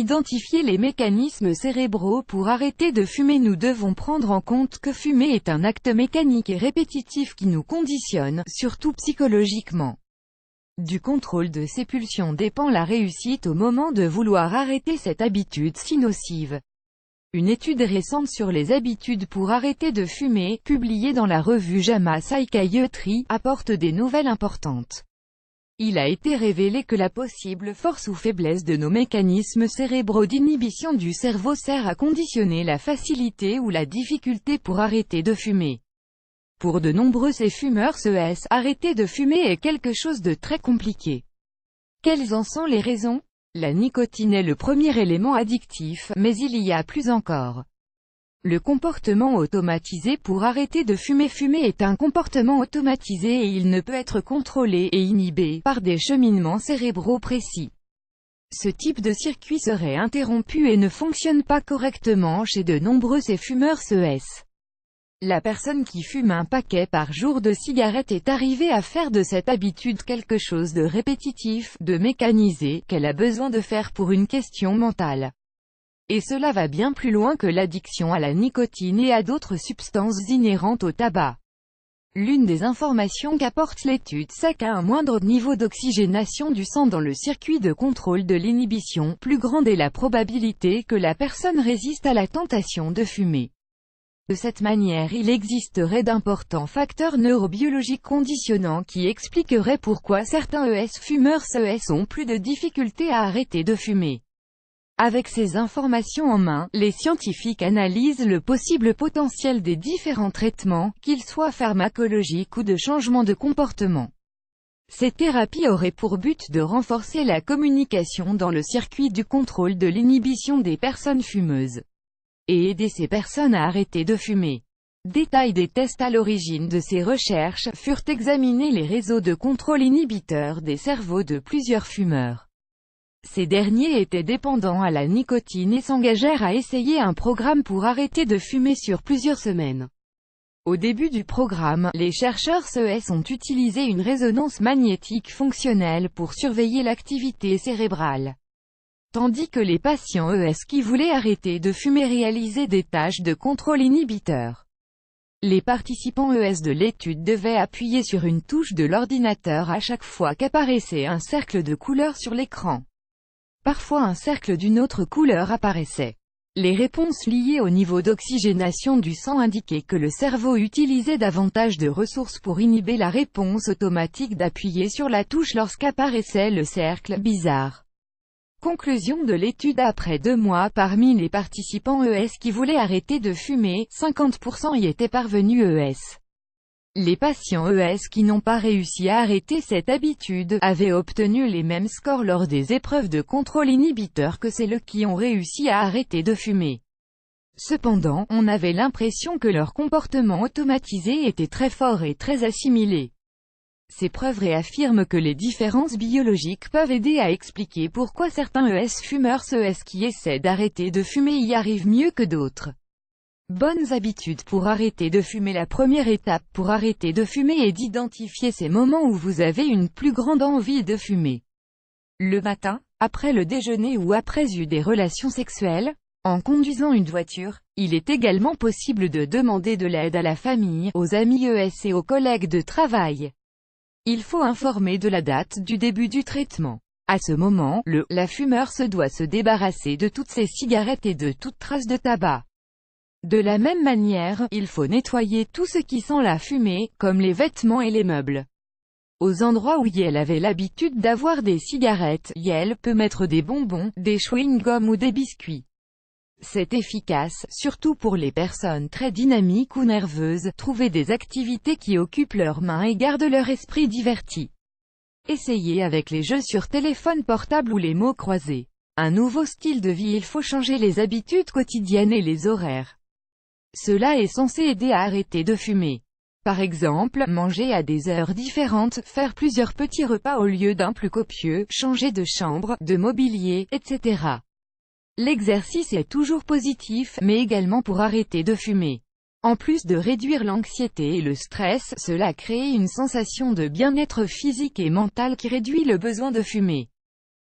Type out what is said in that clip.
d'identifier les mécanismes cérébraux pour arrêter de fumer. Nous devons prendre en compte que fumer est un acte mécanique et répétitif qui nous conditionne, surtout psychologiquement. Du contrôle de ces pulsions dépend la réussite au moment de vouloir arrêter cette habitude si nocive. Une étude récente sur les habitudes pour arrêter de fumer, publiée dans la revue JAMA Psychiatry, apporte des nouvelles importantes. Il a été révélé que la possible force ou faiblesse de nos mécanismes cérébraux d'inhibition du cerveau sert à conditionner la facilité ou la difficulté pour arrêter de fumer. Pour de nombreux fumeurs arrêter de fumer est quelque chose de très compliqué. Quelles en sont les raisons? La nicotine est le premier élément addictif, mais il y a plus encore. Le comportement automatisé pour arrêter de fumer. Fumer est un comportement automatisé et il ne peut être contrôlé et inhibé par des cheminements cérébraux précis. Ce type de circuit serait interrompu et ne fonctionne pas correctement chez de nombreux fumeurs La personne qui fume un paquet par jour de cigarettes est arrivée à faire de cette habitude quelque chose de répétitif, de mécanisé, qu'elle a besoin de faire pour une question mentale. Et cela va bien plus loin que l'addiction à la nicotine et à d'autres substances inhérentes au tabac. L'une des informations qu'apporte l'étude, c'est qu'à un moindre niveau d'oxygénation du sang dans le circuit de contrôle de l'inhibition, plus grande est la probabilité que la personne résiste à la tentation de fumer. De cette manière, il existerait d'importants facteurs neurobiologiques conditionnants qui expliqueraient pourquoi certains fumeurs ont plus de difficultés à arrêter de fumer. Avec ces informations en main, les scientifiques analysent le possible potentiel des différents traitements, qu'ils soient pharmacologiques ou de changement de comportement. Ces thérapies auraient pour but de renforcer la communication dans le circuit du contrôle de l'inhibition des personnes fumeuses et aider ces personnes à arrêter de fumer. Détail des tests. À l'origine de ces recherches, furent examinés les réseaux de contrôle inhibiteur des cerveaux de plusieurs fumeurs. Ces derniers étaient dépendants à la nicotine et s'engagèrent à essayer un programme pour arrêter de fumer sur plusieurs semaines. Au début du programme, les chercheurs ont utilisé une résonance magnétique fonctionnelle pour surveiller l'activité cérébrale. Tandis que les patients qui voulaient arrêter de fumer réalisaient des tâches de contrôle inhibiteur. Les participants de l'étude devaient appuyer sur une touche de l'ordinateur à chaque fois qu'apparaissait un cercle de couleur sur l'écran. Parfois un cercle d'une autre couleur apparaissait. Les réponses liées au niveau d'oxygénation du sang indiquaient que le cerveau utilisait davantage de ressources pour inhiber la réponse automatique d'appuyer sur la touche lorsqu'apparaissait le cercle bizarre. Conclusion de l'étude. Après 2 mois, parmi les participants qui voulaient arrêter de fumer, 50% y étaient parvenus. Les patients qui n'ont pas réussi à arrêter cette habitude, avaient obtenu les mêmes scores lors des épreuves de contrôle inhibiteur que ceux qui ont réussi à arrêter de fumer. Cependant, on avait l'impression que leur comportement automatisé était très fort et très assimilé. Ces preuves réaffirment que les différences biologiques peuvent aider à expliquer pourquoi certains fumeurs qui essaient d'arrêter de fumer y arrivent mieux que d'autres. Bonnes habitudes pour arrêter de fumer. La première étape pour arrêter de fumer est d'identifier ces moments où vous avez une plus grande envie de fumer. Le matin, après le déjeuner ou après des relations sexuelles. En conduisant une voiture, il est également possible de demander de l'aide à la famille, aux amis et aux collègues de travail. Il faut informer de la date du début du traitement. À ce moment, la fumeur doit se débarrasser de toutes ses cigarettes et de toute trace de tabac. De la même manière, il faut nettoyer tout ce qui sent la fumée, comme les vêtements et les meubles. Aux endroits où elle avait l'habitude d'avoir des cigarettes, elle peut mettre des bonbons, des chewing-gums ou des biscuits. C'est efficace, surtout pour les personnes très dynamiques ou nerveuses. Trouver des activités qui occupent leurs mains et gardent leur esprit diverti. Essayez avec les jeux sur téléphone portable ou les mots croisés. Un nouveau style de vie. Il faut changer les habitudes quotidiennes et les horaires. Cela est censé aider à arrêter de fumer. Par exemple, manger à des heures différentes, faire plusieurs petits repas au lieu d'un plus copieux, changer de chambre, de mobilier, etc. L'exercice est toujours positif, mais également pour arrêter de fumer. En plus de réduire l'anxiété et le stress, cela crée une sensation de bien-être physique et mental qui réduit le besoin de fumer.